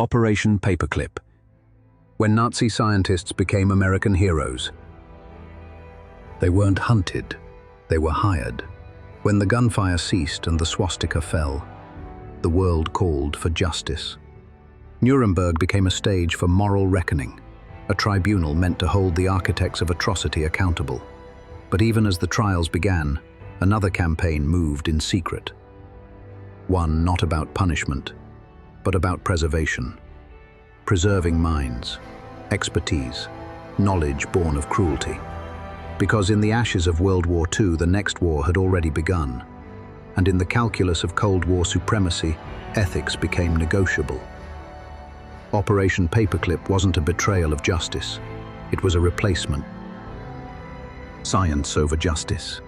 Operation Paperclip, when Nazi scientists became American heroes. They weren't hunted, they were hired. When the gunfire ceased and the swastika fell, the world called for justice. Nuremberg became a stage for moral reckoning, a tribunal meant to hold the architects of atrocity accountable. But even as the trials began, another campaign moved in secret. One not about punishment, but about preservation. Preserving minds, expertise, knowledge born of cruelty. Because in the ashes of World War II, the next war had already begun. And in the calculus of Cold War supremacy, ethics became negotiable. Operation Paperclip wasn't a betrayal of justice. It was a replacement. Science over justice.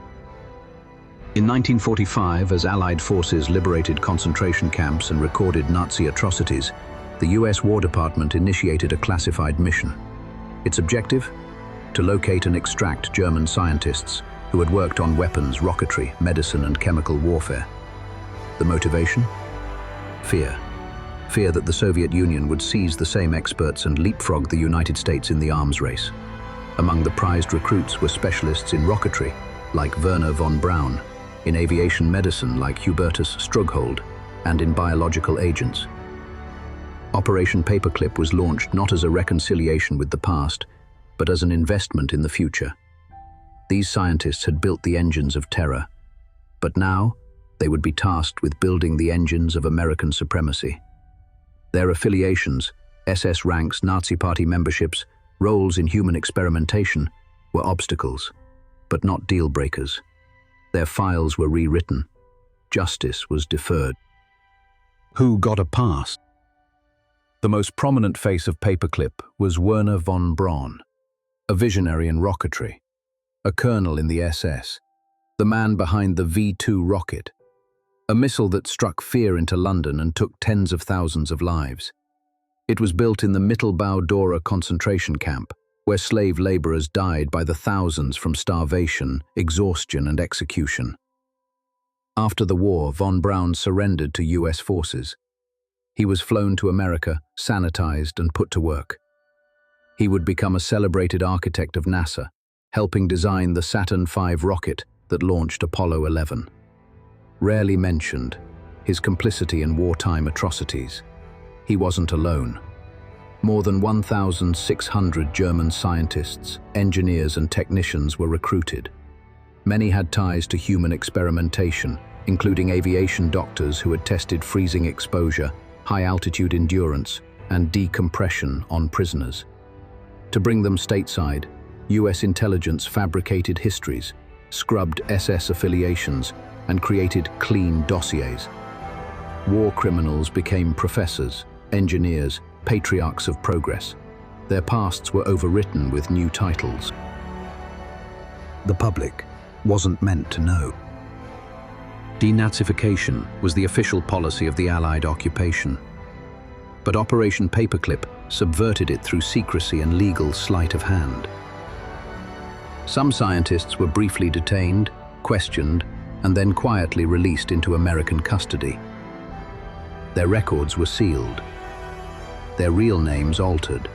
In 1945, as Allied forces liberated concentration camps and recorded Nazi atrocities, the US War Department initiated a classified mission. Its objective? To locate and extract German scientists who had worked on weapons, rocketry, medicine, and chemical warfare. The motivation? Fear. Fear that the Soviet Union would seize the same experts and leapfrog the United States in the arms race. Among the prized recruits were specialists in rocketry, like Wernher von Braun, in aviation medicine like Hubertus Strughold, and in biological agents. Operation Paperclip was launched not as a reconciliation with the past, but as an investment in the future. These scientists had built the engines of terror, but now they would be tasked with building the engines of American supremacy. Their affiliations, SS ranks, Nazi Party memberships, roles in human experimentation, were obstacles, but not deal breakers. Their files were rewritten. Justice was deferred. Who got a pass? The most prominent face of Paperclip was Wernher von Braun, a visionary in rocketry, a colonel in the SS, the man behind the V-2 rocket, a missile that struck fear into London and took tens of thousands of lives. It was built in the Mittelbau-Dora concentration camp, where slave laborers died by the thousands from starvation, exhaustion, and execution. After the war, von Braun surrendered to US forces. He was flown to America, sanitized, and put to work. He would become a celebrated architect of NASA, helping design the Saturn V rocket that launched Apollo 11. Rarely mentioned, his complicity in wartime atrocities. He wasn't alone. More than 1,600 German scientists, engineers, and technicians were recruited. Many had ties to human experimentation, including aviation doctors who had tested freezing exposure, high-altitude endurance, and decompression on prisoners. To bring them stateside, US intelligence fabricated histories, scrubbed SS affiliations, and created clean dossiers. War criminals became professors, engineers, patriarchs of progress. Their pasts were overwritten with new titles. The public wasn't meant to know. Denazification was the official policy of the Allied occupation. But Operation Paperclip subverted it through secrecy and legal sleight of hand. Some scientists were briefly detained, questioned, and then quietly released into American custody. Their records were sealed, their real names altered,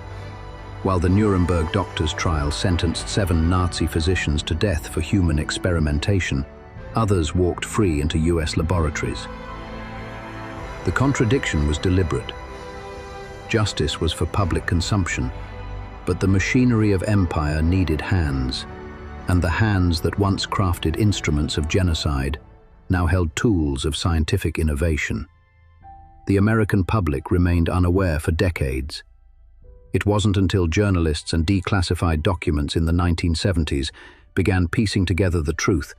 while the Nuremberg doctors' trial sentenced 7 Nazi physicians to death for human experimentation. Others walked free into US laboratories. The contradiction was deliberate. Justice was for public consumption, but the machinery of empire needed hands, and the hands that once crafted instruments of genocide now held tools of scientific innovation. The American public remained unaware for decades. It wasn't until journalists and declassified documents in the 1970s began piecing together the truth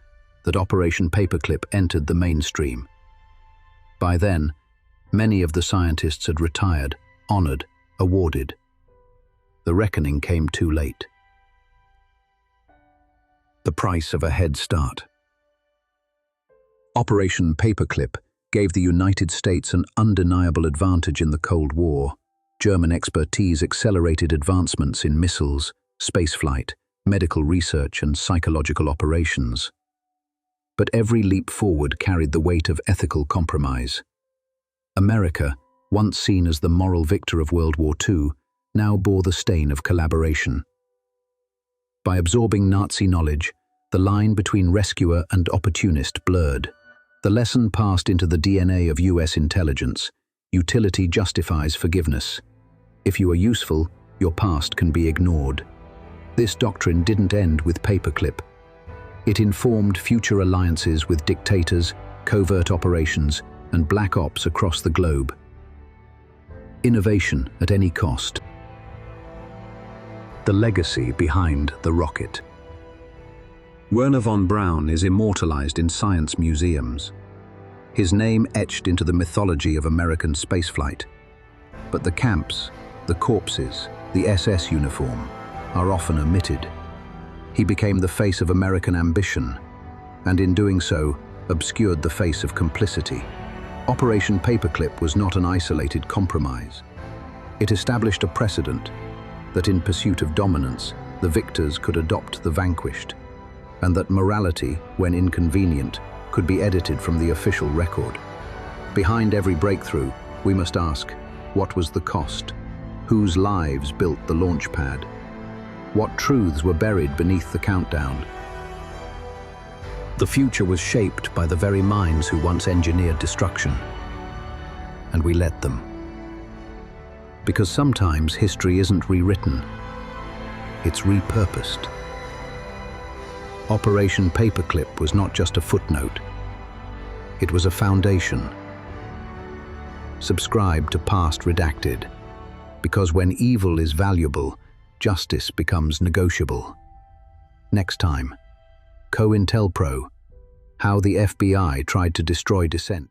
that Operation Paperclip entered the mainstream. By then, many of the scientists had retired, honored, awarded. The reckoning came too late. The price of a head start. Operation Paperclip gave the United States an undeniable advantage in the Cold War. German expertise accelerated advancements in missiles, spaceflight, medical research, and psychological operations. But every leap forward carried the weight of ethical compromise. America, once seen as the moral victor of World War II, now bore the stain of collaboration. By absorbing Nazi knowledge, the line between rescuer and opportunist blurred. The lesson passed into the DNA of US intelligence: utility justifies forgiveness. If you are useful, your past can be ignored. This doctrine didn't end with Paperclip. It informed future alliances with dictators, covert operations, and black ops across the globe. Innovation at any cost. The legacy behind the rocket. Wernher von Braun is immortalized in science museums, his name etched into the mythology of American spaceflight. But the camps, the corpses, the SS uniform are often omitted. He became the face of American ambition, and in doing so, obscured the face of complicity. Operation Paperclip was not an isolated compromise. It established a precedent that in pursuit of dominance, the victors could adopt the vanquished, and that morality, when inconvenient, could be edited from the official record. Behind every breakthrough, we must ask, what was the cost? Whose lives built the launch pad? What truths were buried beneath the countdown? The future was shaped by the very minds who once engineered destruction, and we let them. Because sometimes history isn't rewritten, it's repurposed. Operation Paperclip was not just a footnote. It was a foundation. Subscribe to Past Redacted, because when evil is valuable, justice becomes negotiable. Next time, COINTELPRO: how the FBI tried to destroy dissent.